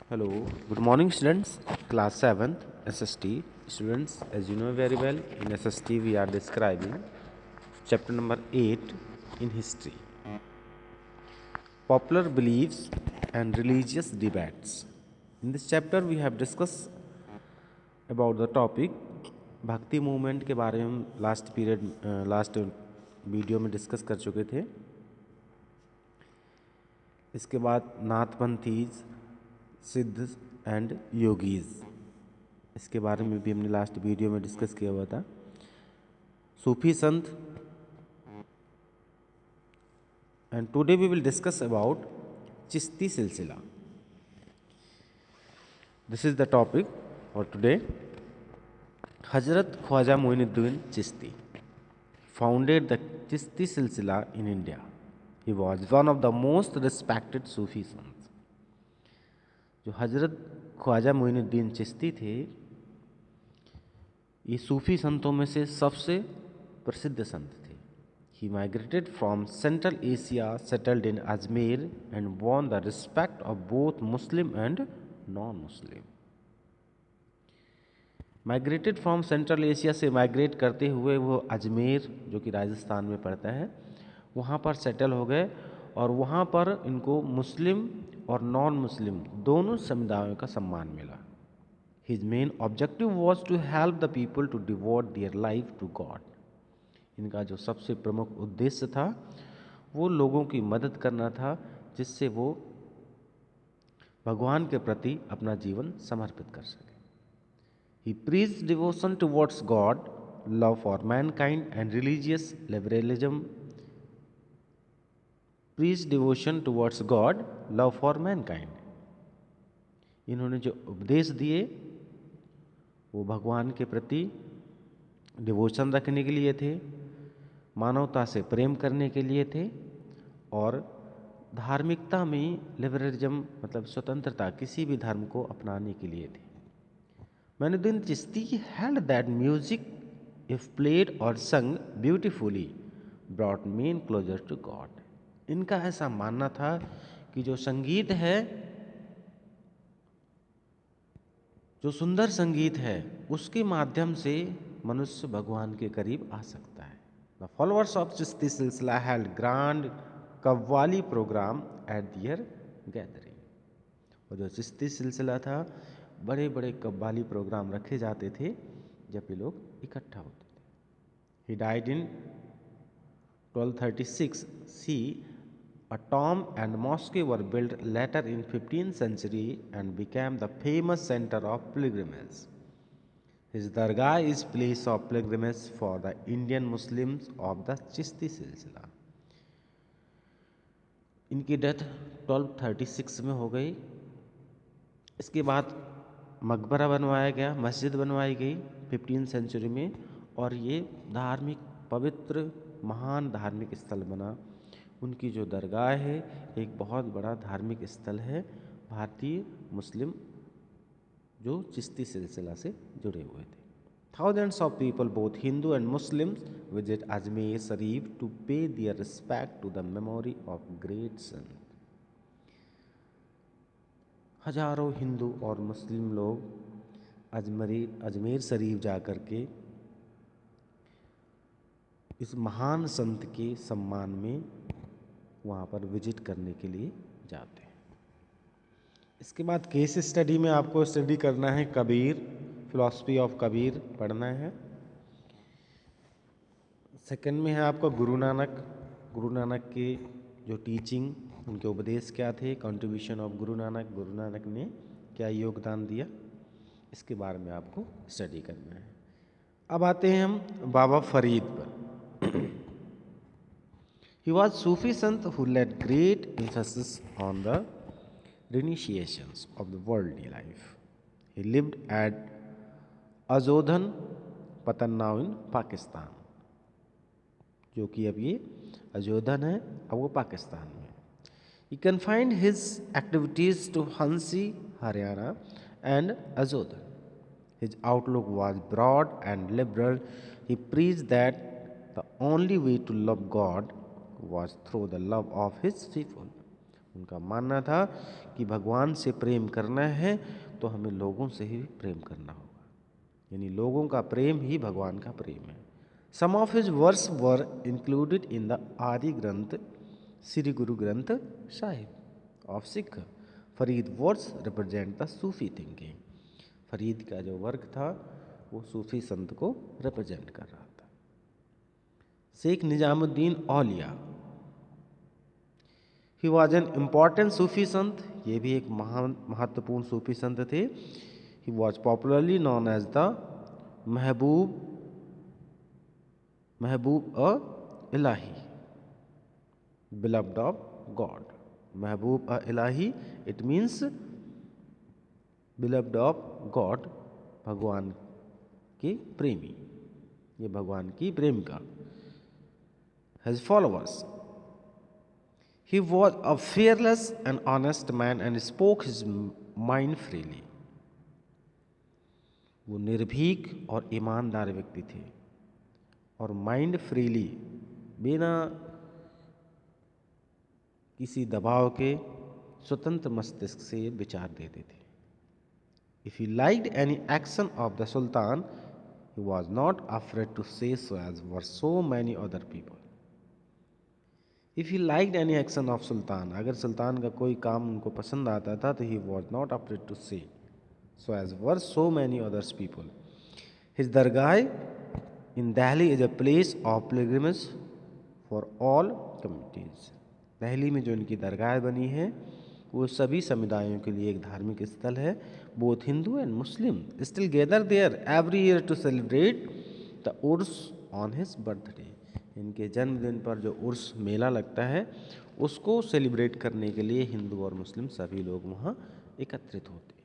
Hello, good morning, students. Class 7th SST. Students, as you know very well, in SST we are describing chapter number 8 in history, popular beliefs and religious debates. In this chapter, we have discussed about the topic भक्ति movement के बारे में last video में discuss कर चुके थे। इसके बाद नाथपंथीज, सिद्ध एंड योगीज, इसके बारे में भी हमने लास्ट वीडियो में डिस्कस किया हुआ था। सूफी संत, and today we will discuss about Chishti silsila. This is the topic for today. Hazrat Khwaja Moinuddin Chishti founded the Chishti Silsila in India. He was one of the most respected Sufi sons. जो हजरत ख्वाजा मोइनुद्दीन चिश्ती थे, ये सूफी संतों में से सबसे प्रसिद्ध संत थे। He migrated from Central Asia, settled in Ajmer and won the respect of both Muslim and non-Muslim. Migrated from central Asia से माइग्रेट करते हुए वो अजमेर, जो कि राजस्थान में पड़ता है, वहाँ पर सेटल हो गए और वहाँ पर इनको मुस्लिम और नॉन मुस्लिम दोनों समुदायों का सम्मान मिला। His main objective was to help the people to devote their life to God. इनका जो सबसे प्रमुख उद्देश्य था वो लोगों की मदद करना था, जिससे वो भगवान के प्रति अपना जीवन समर्पित कर सके। He preached devotion towards God, love for mankind, and religious liberalism. Preached devotion towards God, love for mankind. इन्होंने जो उपदेश दिए वो भगवान के प्रति डिवोशन रखने के लिए थे, मानवता से प्रेम करने के लिए थे और धार्मिकता में लिबरलिज्म मतलब स्वतंत्रता, किसी भी धर्म को अपनाने के लिए थे। Moinuddin Chishti held that music, if played or sung beautifully, brought men closer to God. इनका ऐसा मानना था कि जो संगीत है, जो सुंदर संगीत है, उसके माध्यम से मनुष्य भगवान के करीब आ सकता है। The followers of Chishti Silsila held grand qawwali programme at their gathering. और जो चिश्ती सिलसिला था, बड़े बड़े कव्वाली प्रोग्राम रखे जाते थे जब ये लोग इकट्ठा होते थे। He died in 1236 C. A tomb and mosque were built later in 15th century and became the famous center of pilgrimage. His dargah is place of pilgrimage for the Indian Muslims of the Chishti Silsila. इनकी death 1236 में हो गई। इसके बाद मकबरा बनवाया गया, मस्जिद बनवाई गई 15th सेंचुरी में, और ये धार्मिक पवित्र महान धार्मिक स्थल बना। उनकी जो दरगाह है एक बहुत बड़ा धार्मिक स्थल है, भारतीय मुस्लिम जो चिश्ती सिलसिला से जुड़े हुए थे। Thousands of people, both Hindu and Muslims, visit Ajmer Sharif to pay their respect to the memory of great saint. हजारों हिंदू और मुस्लिम लोग अजमेर शरीफ जा कर के इस महान संत के सम्मान में वहाँ पर विजिट करने के लिए जाते हैं। इसके बाद केस स्टडी में आपको स्टडी करना है कबीर, फिलॉसफी ऑफ कबीर पढ़ना है। सेकंड में है आपका गुरु नानक के जो टीचिंग, उनके उपदेश क्या थे, कंट्रीब्यूशन ऑफ गुरु नानक ने क्या योगदान दिया, इसके बारे में आपको स्टडी करना है। अब आते हैं हम बाबा फरीद पर। ही was Sufi sant who led great emphasis on the renunciations of the worldly life. He lived at Ajodhan पतन्नाव इन पाकिस्तान, जो कि अब ये अजोधन है, अब वो पाकिस्तान में। He confined his activities to Hansi, Haryana and Azodhan. His outlook was broad and liberal. He preached that the only way to love God was through the love of his people. उनका मानना था कि भगवान से प्रेम करना है तो हमें लोगों से ही प्रेम करना होगा, यानी लोगों का प्रेम ही भगवान का प्रेम है। Some of his verse were included in the Adi Granth Shri Guru Granth Sahib of Sikh. Farid words represent the Sufi thinking. Farid का जो वर्क था वो सूफी संत को रिप्रेजेंट कर रहा था। Sheikh Nizamuddin Auliya, he was an important Sufi संत, ये भी एक महत्वपूर्ण सूफी संत थे। He was popularly known as the Mehboob Ilahi, beloved of God. Mehboob Ilahi it means beloved of God, भगवान के प्रेमी, ये भगवान की प्रेमिका। His followers, he was a fearless and honest man and spoke his mind freely. वो निर्भीक और ईमानदार व्यक्ति थे और माइंड फ्रीली, बिना किसी दबाव के स्वतंत्र मस्तिष्क से विचार देते थे। If he liked any action of the Sultan, he was not afraid to say so, as were so many other people. If he liked any action of Sultan, अगर सुल्तान का कोई काम उनको पसंद आता था तो he was not afraid to say so, as were so many others people. His dargah in Delhi is a place of pilgrimage for all communities. Delhi में जो इनकी दरगाह बनी है वो सभी समुदायों के लिए एक धार्मिक स्थल है। Both Hindu and Muslim still gather there every year to celebrate the Urs on his birthday. इनके जन्मदिन पर जो उर्स मेला लगता है उसको सेलिब्रेट करने के लिए हिंदू और मुस्लिम सभी लोग वहाँ एकत्रित होते हैं।